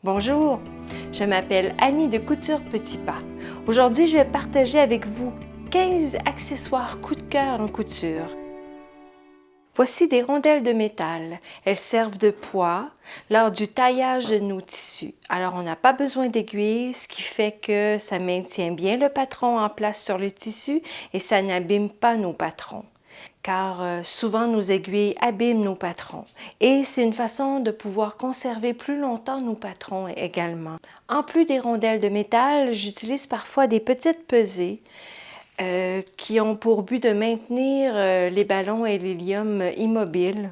Bonjour, je m'appelle Annie de Couture Petit Pas. Aujourd'hui, je vais partager avec vous 15 accessoires coup de cœur en couture. Voici des rondelles de métal. Elles servent de poids lors du taillage de nos tissus. Alors, on n'a pas besoin d'aiguille, ce qui fait que ça maintient bien le patron en place sur le tissu et ça n'abîme pas nos patrons. Car souvent nos aiguilles abîment nos patrons. Et c'est une façon de pouvoir conserver plus longtemps nos patrons également. En plus des rondelles de métal, j'utilise parfois des petites pesées qui ont pour but de maintenir les ballons et l'hélium immobiles.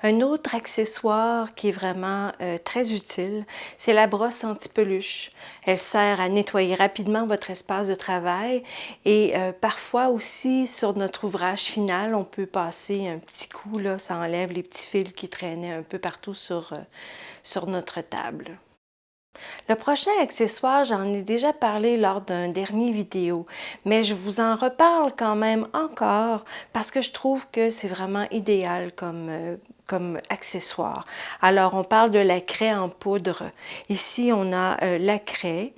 Un autre accessoire qui est vraiment très utile, c'est la brosse anti-peluche. Elle sert à nettoyer rapidement votre espace de travail et parfois aussi sur notre ouvrage final, on peut passer un petit coup, là, ça enlève les petits fils qui traînaient un peu partout sur notre table. Le prochain accessoire, j'en ai déjà parlé lors d'un dernier vidéo, mais je vous en reparle quand même encore parce que je trouve que c'est vraiment idéal comme accessoire. Alors, on parle de la craie en poudre. Ici, on a la craie.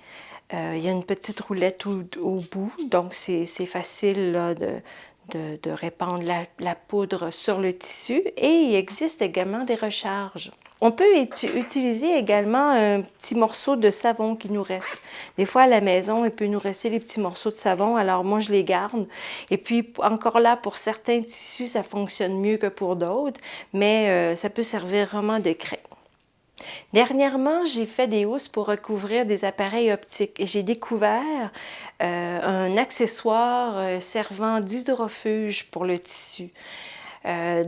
Il y a une petite roulette au bout, donc c'est facile là, de répandre la poudre sur le tissu. Et il existe également des recharges. On peut utiliser également un petit morceau de savon qui nous reste. Des fois, à la maison, il peut nous rester des petits morceaux de savon, alors moi, je les garde. Et puis, encore là, pour certains tissus, ça fonctionne mieux que pour d'autres, mais ça peut servir vraiment de craie. Dernièrement, j'ai fait des housses pour recouvrir des appareils optiques et j'ai découvert un accessoire servant d'hydrofuge pour le tissu.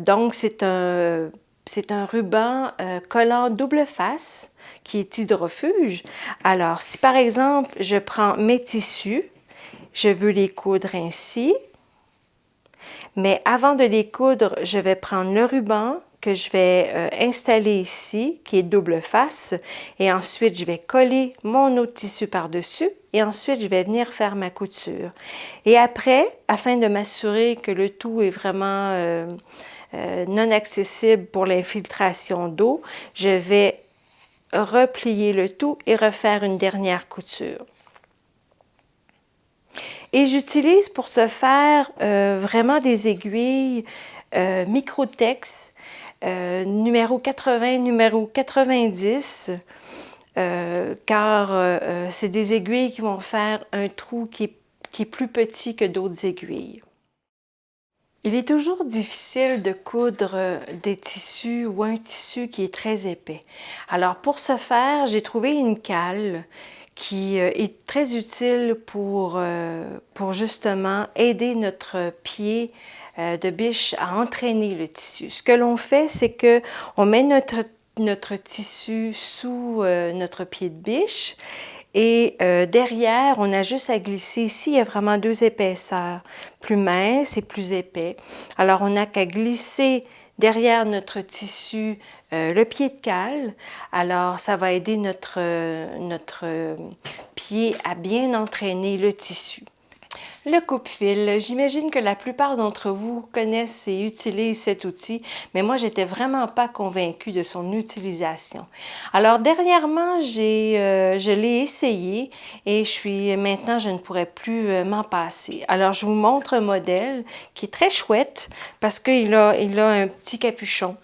Donc, c'est un ruban collant double face qui est hydrofuge. Alors, si par exemple, je prends mes tissus, je veux les coudre ainsi, mais avant de les coudre, je vais prendre le ruban que je vais installer ici, qui est double face, et ensuite je vais coller mon autre tissu par-dessus, et ensuite je vais venir faire ma couture. Et après, afin de m'assurer que le tout est vraiment non accessible pour l'infiltration d'eau, je vais replier le tout et refaire une dernière couture. Et j'utilise pour ce faire vraiment des aiguilles Microtex, numéro 80, numéro 90, car c'est des aiguilles qui vont faire un trou qui est plus petit que d'autres aiguilles. Il est toujours difficile de coudre des tissus ou un tissu qui est très épais. Alors pour ce faire, j'ai trouvé une cale qui est très utile pour justement aider notre pied de biche à entraîner le tissu. Ce que l'on fait, c'est que on met notre tissu sous notre pied de biche et derrière, on a juste à glisser. Ici, il y a vraiment deux épaisseurs, plus mince et plus épais. Alors, on n'a qu'à glisser derrière notre tissu le pied de cale. Alors, ça va aider notre pied à bien entraîner le tissu. Le coupe-fil, j'imagine que la plupart d'entre vous connaissent et utilisent cet outil, mais moi, j'étais vraiment pas convaincue de son utilisation. Alors, dernièrement, je l'ai essayé et maintenant, je ne pourrais plus m'en passer. Alors, je vous montre un modèle qui est très chouette parce qu'il a un petit capuchon.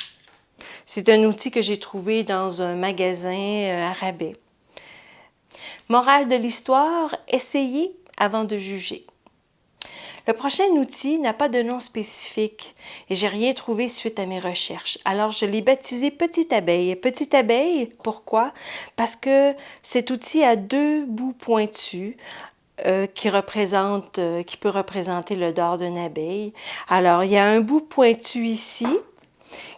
C'est un outil que j'ai trouvé dans un magasin à rabais. Morale de l'histoire, essayez avant de juger. Le prochain outil n'a pas de nom spécifique et j'ai rien trouvé suite à mes recherches. Alors, je l'ai baptisé Petite Abeille. Petite Abeille, pourquoi? Parce que cet outil a deux bouts pointus qui peut représenter le dard d'une abeille. Alors, il y a un bout pointu ici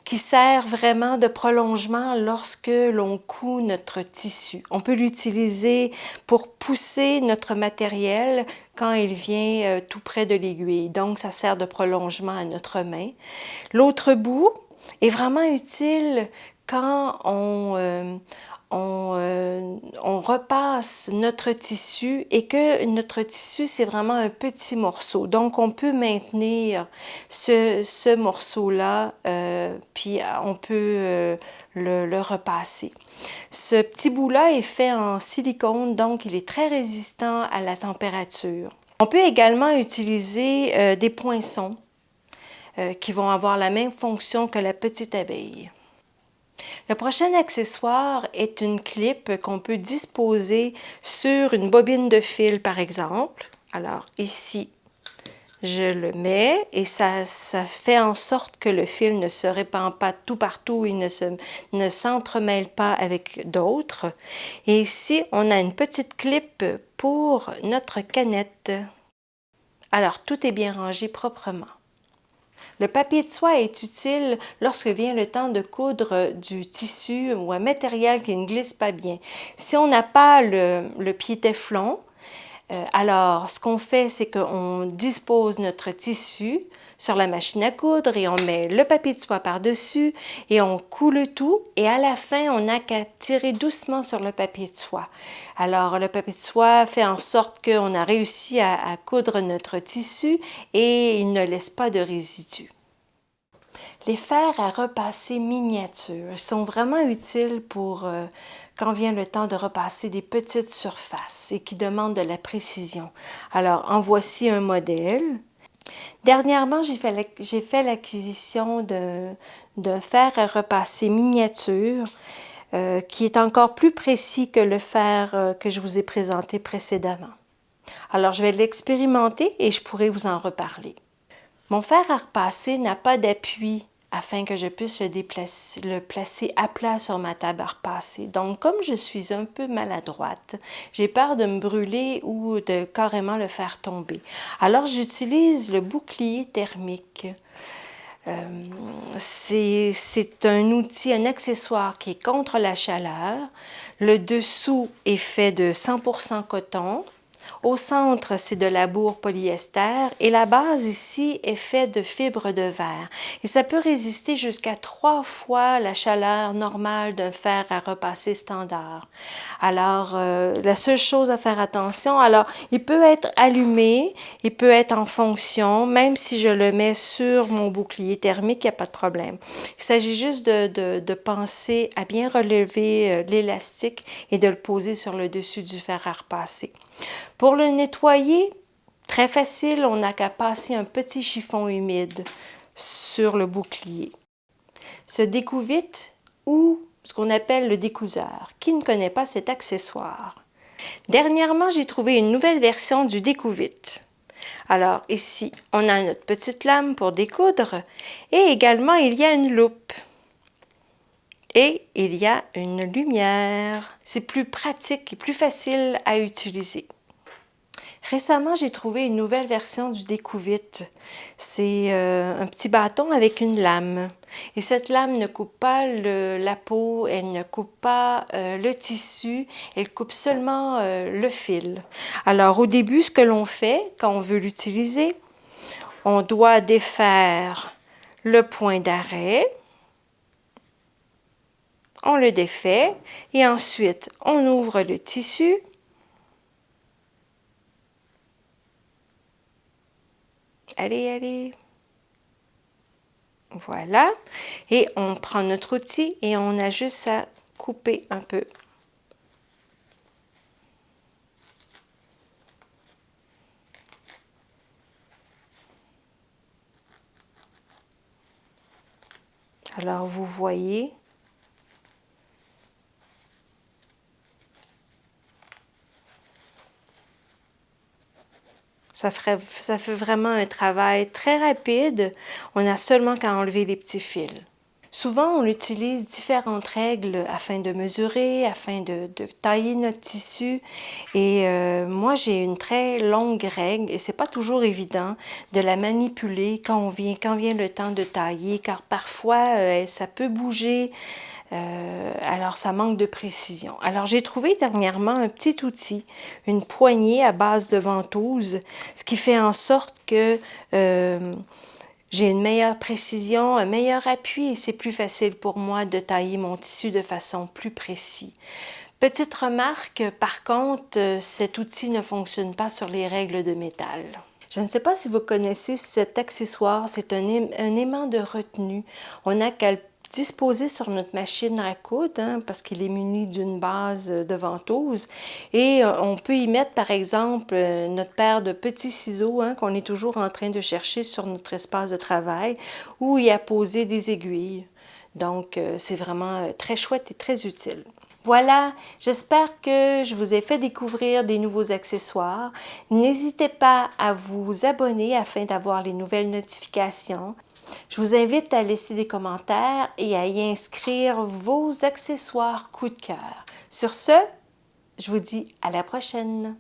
qui sert vraiment de prolongement lorsque l'on coud notre tissu. On peut l'utiliser pour pousser notre matériel quand il vient tout près de l'aiguille. Donc, ça sert de prolongement à notre main. L'autre bout est vraiment utile quand on repasse notre tissu et que notre tissu, c'est vraiment un petit morceau. Donc, on peut maintenir ce morceau-là, puis on peut le repasser. Ce petit bout-là est fait en silicone, donc il est très résistant à la température. On peut également utiliser des poinçons qui vont avoir la même fonction que la petite abeille. Le prochain accessoire est une clip qu'on peut disposer sur une bobine de fil, par exemple. Alors ici, je le mets et ça fait en sorte que le fil ne se répand pas tout partout, il ne s'entremêle pas avec d'autres. Et ici, on a une petite clip pour notre canette. Alors, tout est bien rangé proprement. Le papier de soie est utile lorsque vient le temps de coudre du tissu ou un matériel qui ne glisse pas bien. Si on n'a pas le pied téflon, alors ce qu'on fait, c'est qu'on dispose notre tissu sur la machine à coudre et on met le papier de soie par-dessus et on coud le tout et à la fin, on n'a qu'à tirer doucement sur le papier de soie. Alors le papier de soie fait en sorte qu'on a réussi à coudre notre tissu et il ne laisse pas de résidus. Les fers à repasser miniatures sont vraiment utiles pour quand vient le temps de repasser des petites surfaces et qui demandent de la précision. Alors, en voici un modèle. Dernièrement, j'ai fait l'acquisition d'un fer à repasser miniature qui est encore plus précis que le fer que je vous ai présenté précédemment. Alors, je vais l'expérimenter et je pourrai vous en reparler. Mon fer à repasser n'a pas d'appui afin que je puisse le placer à plat sur ma table à repasser. Donc, comme je suis un peu maladroite, j'ai peur de me brûler ou de carrément le faire tomber. Alors, j'utilise le bouclier thermique. C'est un outil, un accessoire qui est contre la chaleur. Le dessous est fait de 100% coton. Au centre, c'est de la bourre polyester et la base ici est faite de fibres de verre. Et ça peut résister jusqu'à 3 fois la chaleur normale d'un fer à repasser standard. Alors, la seule chose à faire attention, alors, il peut être allumé, il peut être en fonction, même si je le mets sur mon bouclier thermique, il n'y a pas de problème. Il s'agit juste de penser à bien relever l'élastique et de le poser sur le dessus du fer à repasser. Pour le nettoyer, très facile, on n'a qu'à passer un petit chiffon humide sur le bouclier. Ce découvite ou ce qu'on appelle le découseur. Qui ne connaît pas cet accessoire? Dernièrement, j'ai trouvé une nouvelle version du découvite. Alors ici, on a notre petite lame pour découdre et également il y a une loupe. Et il y a une lumière. C'est plus pratique et plus facile à utiliser. Récemment, j'ai trouvé une nouvelle version du découvite. C'est un petit bâton avec une lame. Et cette lame ne coupe pas la peau, elle ne coupe pas le tissu, elle coupe seulement le fil. Alors, au début, ce que l'on fait quand on veut l'utiliser, on doit défaire le point d'arrêt. On le défait et ensuite on ouvre le tissu. Allez, allez. Voilà. Et on prend notre outil et on a juste à couper un peu. Alors vous voyez. Ça fait vraiment un travail très rapide. On a seulement qu'à enlever les petits fils. Souvent, on utilise différentes règles afin de mesurer, afin de tailler notre tissu. Et moi, j'ai une très longue règle et c'est pas toujours évident de la manipuler quand vient le temps de tailler, car parfois, ça peut bouger. Alors, ça manque de précision. Alors, j'ai trouvé dernièrement un petit outil, une poignée à base de ventouse, ce qui fait en sorte que j'ai une meilleure précision, un meilleur appui et c'est plus facile pour moi de tailler mon tissu de façon plus précise. Petite remarque, par contre, cet outil ne fonctionne pas sur les règles de métal. Je ne sais pas si vous connaissez cet accessoire, c'est un aimant de retenue. On n'a qu'à le disposer sur notre machine à coudre, parce qu'il est muni d'une base de ventouse. Et on peut y mettre, par exemple, notre paire de petits ciseaux qu'on est toujours en train de chercher sur notre espace de travail, ou y apposer des aiguilles. Donc, c'est vraiment très chouette et très utile. Voilà, j'espère que je vous ai fait découvrir des nouveaux accessoires. N'hésitez pas à vous abonner afin d'avoir les nouvelles notifications. Je vous invite à laisser des commentaires et à y inscrire vos accessoires coup de cœur. Sur ce, je vous dis à la prochaine.